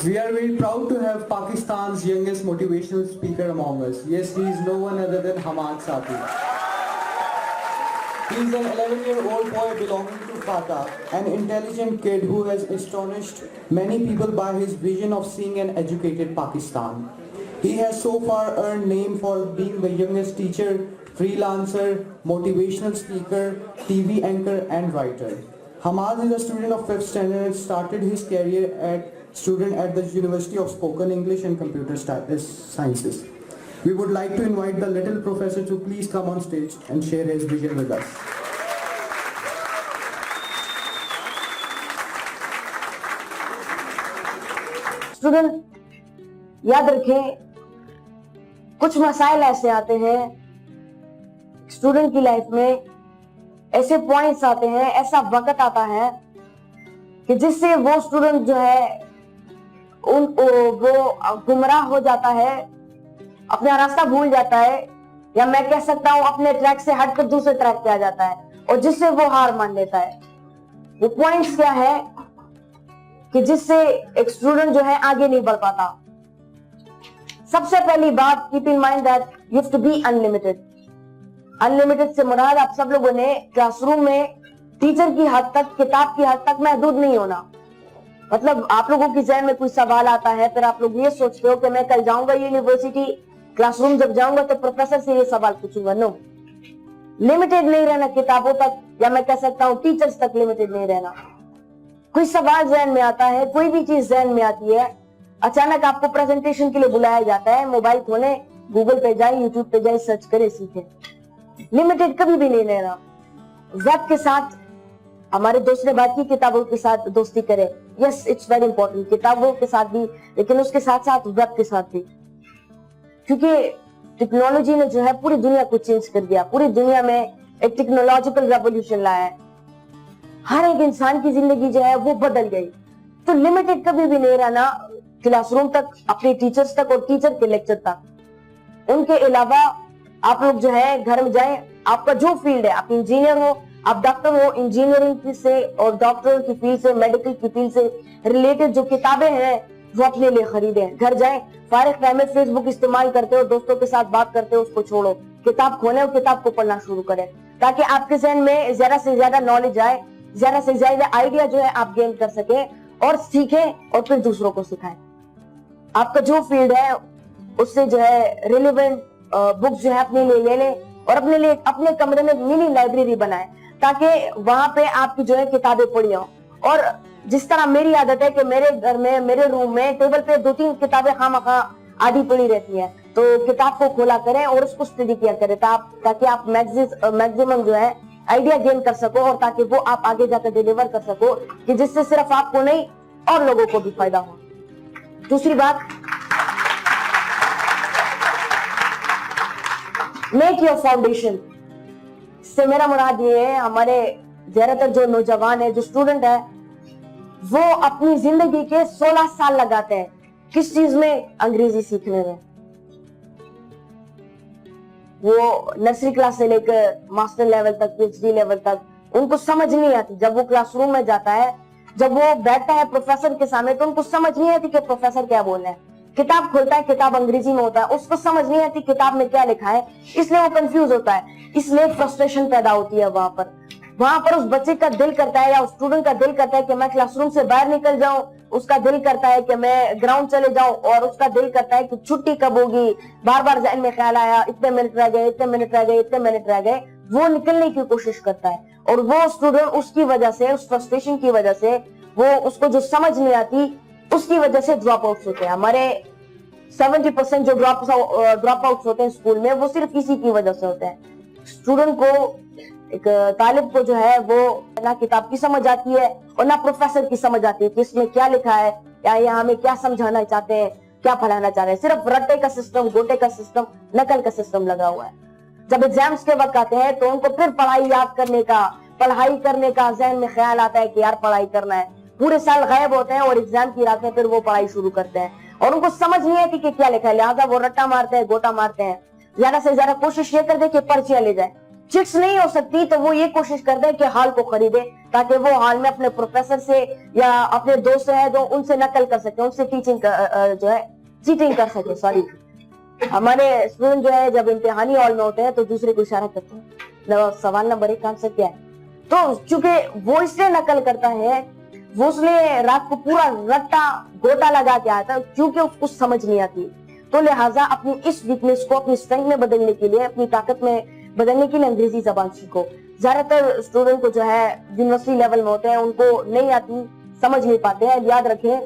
We are very proud to have Pakistan's youngest motivational speaker among us. Yes, he is no one other than Hamad Sati. He is an 11-year-old boy belonging to Fatah, an intelligent kid who has astonished many people by his vision of seeing an educated Pakistan. He has so far earned name for being the youngest teacher, freelancer, motivational speaker, TV anchor and writer. Hamad is a student of 5th standard and started his career at the University of Spoken English and Computer Sciences. We would like to invite the little professor to please come on stage and share his vision with us. Student याद रखें, कुछ मसाइल ऐसे आते हैं student की life में, ऐसे पॉइंट्स आते हैं, ऐसा वक्त आता है कि जिससे वो स्टूडेंट जो है वो गुमराह हो जाता है, अपना रास्ता भूल जाता है, या मैं कह सकता हूं अपने ट्रैक से हटकर दूसरे ट्रैक पे आ जाता है, और जिससे वो हार मान लेता है। वो पॉइंट्स क्या है कि जिससे एक स्टूडेंट जो है आगे नहीं बढ़ पाता। सबसे पहली बात, keep in mind that you have to be unlimited. Unlimited से मुराद आप सब लोगों ने क्लासरूम में टीचर की हद तक, किताब की हद तक महदूद नहीं होना। मतलब आप लोगों की ज़हन में कोई सवाल आता है, फिर आप लोग ये सोचते हो कि मैं कल जाऊंगा यूनिवर्सिटी, क्लासरूम जब जाऊंगा तो प्रोफेसर से ये सवाल पूछूंगा। नो, लिमिटेड नहीं रहना किताबों तक, या मैं कह सकता हूँ टीचर्स तक लिमिटेड नहीं रहना। कोई सवाल जहन में आता है, कोई भी चीज जहन में आती है, अचानक आपको प्रेजेंटेशन के लिए बुलाया जाता है, मोबाइल खोले, गूगल पे जाए, यूट्यूब पे जाए, सर्च करे, सीखे। लिमिटेड कभी भी नहीं रहना। वक्त के साथ, हमारे दोस्त ने बात की किताबों के साथ दोस्ती करे, यस इट्स वेरी इंपॉर्टेंट, किताबों के साथ भी, लेकिन उसके साथ साथ वक्त के साथ भी, क्योंकि टेक्नोलॉजी ने जो है पूरी दुनिया को चेंज कर दिया। पूरी दुनिया में एक टेक्नोलॉजिकल रेवोल्यूशन लाया है, हर एक इंसान की जिंदगी जो है वो बदल गई। तो लिमिटेड कभी भी नहीं रहना क्लासरूम तक, अपने टीचर्स तक और टीचर के लेक्चर तक। उनके अलावा आप लोग जो है घर में जाएं, आपका जो फील्ड है, आप इंजीनियर हो, आप डॉक्टर हो, इंजीनियरिंग से और डॉक्टर की फील्ड से, मेडिकल की फील्ड से रिलेटेड जो किताबें हैं वो अपने लिए खरीदें। घर जाएं, फारिग टाइम में फेसबुक इस्तेमाल करते हो, दोस्तों के साथ बात करते हो, उसको छोड़ो, किताब खोलें और किताब को पढ़ना शुरू करें, ताकि आपके जहन में ज्यादा से ज्यादा नॉलेज आए, ज्यादा से ज्यादा आइडिया जो है आप गेन कर सके और सीखें और फिर दूसरों को सिखाएं। आपका जो फील्ड है उससे जो है रिलेवेंट बुक्स जो है अपने लिए ले लें और अपने लिए अपने कमरे में मिनी लाइब्रेरी बनाएं, ताकि वहां पे आपकी जो है किताबें पढ़ी हो। और जिस तरह मेरी आदत है कि मेरे घर में, मेरे रूम में टेबल पे 2-3 किताबें खामखा आधी पड़ी रहती हैं, तो किताब को खोला करें और उसको स्टडी किया करें, ताकि आप मैक्सिमम जो है आइडिया गेन कर सको, और ताकि वो आप आगे जाकर डिलीवर कर सको, कि जिससे सिर्फ आपको नहीं और लोगों को भी फायदा हो। दूसरी बात, मेक योर फाउंडेशन से मेरा मुराद ये है, हमारे ज्यादातर जो नौजवान है, जो स्टूडेंट है, वो अपनी जिंदगी के 16 साल लगाते हैं किस चीज में? अंग्रेजी सीखने में। वो नर्सरी क्लास से लेकर मास्टर लेवल तक, पीएचडी लेवल तक उनको समझ नहीं आती। जब वो क्लासरूम में जाता है, जब वो बैठता है प्रोफेसर के सामने, तो उनको समझ नहीं आती कि प्रोफेसर क्या बोल रहे हैं। किताब खोलता है, किताब अंग्रेजी में होता है, उसको समझ नहीं आती किताब में क्या लिखा है, इसलिए वो कंफ्यूज होता है, इसलिए फ्रस्ट्रेशन पैदा होती है। वहां पर उस बच्चे का दिल करता है, या उस स्टूडेंट का दिल करता है कि मैं क्लासरूम से बाहर निकल जाऊं, उसका दिल करता है कि मैं ग्राउंड चले जाऊं, और उसका दिल करता है कि छुट्टी कब होगी। बार बार ज़हन में ख्याल आया, इतने मिनट रह गए, इतने मिनट रह गए, इतने मिनट रह गए। वो निकलने की कोशिश करता है, और वो स्टूडेंट उसकी वजह से, उस फ्रस्ट्रेशन की वजह से, वो उसको जो समझ नहीं आती उसकी वजह से ड्रॉप आउट होते हैं। हमारे 70% जो ड्रॉप आउट होते हैं स्कूल में, वो सिर्फ इसी की वजह से होते हैं। स्टूडेंट को, एक तालिब को जो है, वो ना किताब की समझ आती है और ना प्रोफेसर की समझ आती है कि इसमें क्या लिखा है, या ये हमें क्या समझाना चाहते हैं, क्या पढ़ाना चाह रहे हैं। सिर्फ रट्टे का सिस्टम, गोटे का सिस्टम, नकल का सिस्टम लगा हुआ है। जब एग्जाम्स के वक्त आते हैं तो उनको फिर पढ़ाई याद करने का, पढ़ाई करने का जहन में ख्याल आता है कि यार पढ़ाई करना है। पूरे साल गायब होते हैं और एग्जाम की रात में फिर वो पढ़ाई शुरू करते हैं, और उनको समझ नहीं आती कि क्या लिखा है, लिहाजा वो रट्टा मारते हैं, गोटा मारते हैं। ज्यादा से ज्यादा कोशिश ये करते कि पर्चियां ले जाए, चिट्स नहीं हो सकती तो वो ये कोशिश करता है कि हॉल को खरीदे ताकि वो हॉल में अपने प्रोफेसर से या अपने दोस्त है जो उनसे नकल कर सके, उनसे टीचिंग जो है चीटिंग कर सके। सॉरी, हमारे स्टूडेंट जो है जब इम्तिहानी हॉल में होते हैं तो दूसरे को इशारा करते हैं सवाल नंबर 1 आंसर क्या है। तो चूंकि वो इसलिए नकल करता है, वो उसने रात को पूरा रट्टा गोटा लगा के आया था क्योंकि उसको कुछ समझ नहीं आती। तो लिहाजा अपनी इस वीकनेस को अपनी स्ट्रेंथ में बदलने के लिए, अपनी ताकत में बदलने के लिए अंग्रेजी जबान सीखो। ज्यादातर स्टूडेंट को जो है यूनिवर्सिटी लेवल में होते हैं, उनको नहीं आती, समझ नहीं पाते हैं। याद रखें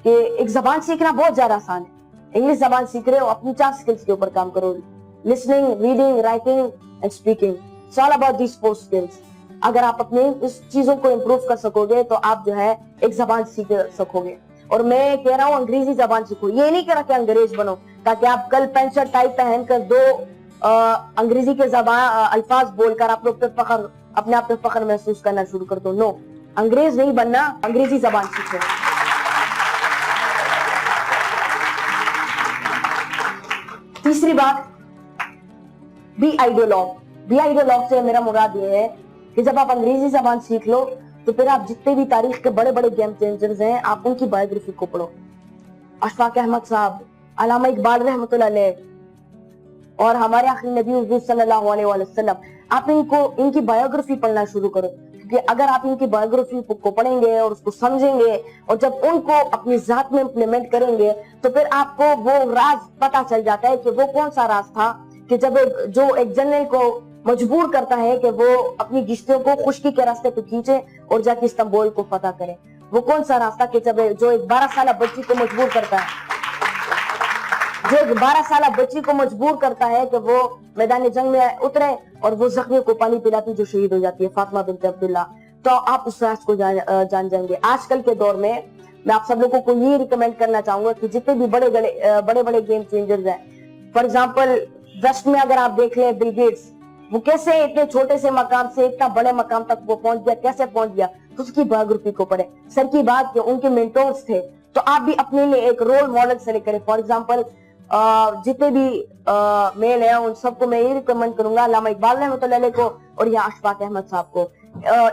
कि एक जबान सीखना बहुत ज्यादा आसान है। इंग्लिश जबान सीख रहे हो, अपनी 4 स्किल्स के ऊपर काम करो, listening, reading, writing and speaking. It's all about these 4 skills. अगर आप अपने इस चीजों को इम्प्रूव कर सकोगे तो आप जो है एक जबान सीख सकोगे। और मैं कह रहा हूँ अंग्रेजी जबान सीखो, ये नहीं कह रहा कि अंग्रेज बनो ताकि आप कल पैंट शर्ट टाई पहनकर 2 अंग्रेजी के जबान अल्फाज बोलकर आप लोग पे फख्र, अपने आप पे फख्र महसूस करना शुरू कर दो। नो, अंग्रेज नहीं बनना, अंग्रेजी जबान सीखो। तीसरी बात, बी आइडियोलॉग। बी आइडियोलॉग से मेरा मुराद ये है कि जब आप अंग्रेजी जबान सीख लो तो फिर आप जितने भी तारीख के बड़े बड़े गेम चेंजर्स हैं, आप उनकी बायोग्राफी को पढ़ो। अशफाक अहमद साहब, अल्लामा इकबाल रहमतुल्लाह अलैह और हमारे आखिरी नबी हुजूर सल्लल्लाहु अलैहि वसल्लम, आप इनकी बायोग्राफी पढ़ना शुरू करो। क्योंकि अगर आप इनकी बायोग्राफी को पढ़ेंगे और उसको समझेंगे और जब उनको अपनी जात में इम्प्लीमेंट करेंगे तो फिर आपको वो राज पता चल जाता है कि वो कौन सा राज था कि जब जो एक जनरल को मजबूर करता है कि वो अपनी गिश्तियों को खुशकी के रास्ते पे खींचे और जाके इस्तांबुल को फतह करे। वो कौन सा रास्ता कि जब जो एक 12 साल बच्ची को मजबूर करता है, जो एक 12 साल बच्ची को मजबूर करता है कि वो मैदान जंग में उतरे और वो जख्मियों को पानी पिलाती जो शहीद हो जाती है, फातिमा बिन्त अब्दुल्ला। तो आप उस राज को जान जाएंगे। आजकल के दौर में मैं आप सब लोगों को ये रिकमेंड करना चाहूंगा कि जितने भी बड़े बड़े गेम चेंजर्स हैं, फॉर एग्जाम्पल वेस्ट में अगर आप देख लें बिल गेट्स, वो कैसे इतने छोटे से मकाम से इतना बड़े मकाम तक वो पहुंच गया, कैसे पहुंच गया, तो उसकी बायोग्राफी को पढ़े। सर की बात कि उनके मेंटोर्स थे, तो आप भी अपने लिए एक रोल मॉडल सेलेक्ट करें। फॉर एग्जाम्पल जितने भी मेल हैं उन सबको मैं ये रिकमेंड करूंगा, अल्लामा इकबाल रहमतुल्लाह अलैह को और या अशफाक अहमद साहब को,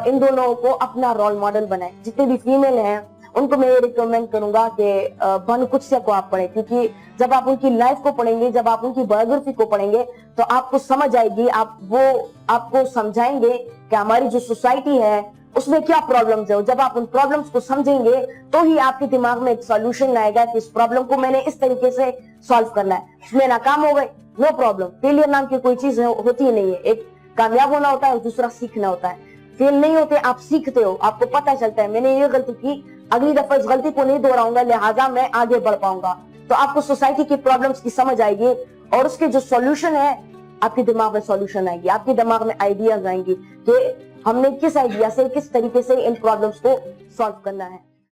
इन दोनों को अपना रोल मॉडल बनाए। जितने भी फीमेल हैं उनको मैं ये रिकमेंड करूंगा कि भानु कुदसिया को आप पढ़ें, क्योंकि जब आप उनकी लाइफ को पढ़ेंगे, जब आप उनकी बायोग्राफी को पढ़ेंगे तो आपको समझ आएगी, वो आपको समझाएंगे कि हमारी जो सोसाइटी है उसमें क्या प्रॉब्लम्स है। और जब आप उन प्रॉब्लम्स को समझेंगे तो ही आपके दिमाग में एक सॉल्यूशन आएगा कि इस प्रॉब्लम को मैंने इस तरीके से सॉल्व करना है। उसमें नाकाम हो गए, नो प्रॉब्लम। फेलियर नाम की कोई चीज होती ही नहीं है। एक कामयाब होना होता है और दूसरा सीखना होता है। फेल नहीं होते, आप सीखते हो, आपको पता चलता है मैंने ये गलती की, अगली दफा इस गलती को नहीं दोहराऊंगा, लिहाजा मैं आगे बढ़ पाऊंगा। तो आपको सोसाइटी की प्रॉब्लम्स की समझ आएगी और उसके जो सॉल्यूशन है आपके दिमाग में सॉल्यूशन आएगी, आपके दिमाग में आइडियाज आएंगी कि हमने किस आइडिया से, किस तरीके से इन प्रॉब्लम्स को सॉल्व करना है।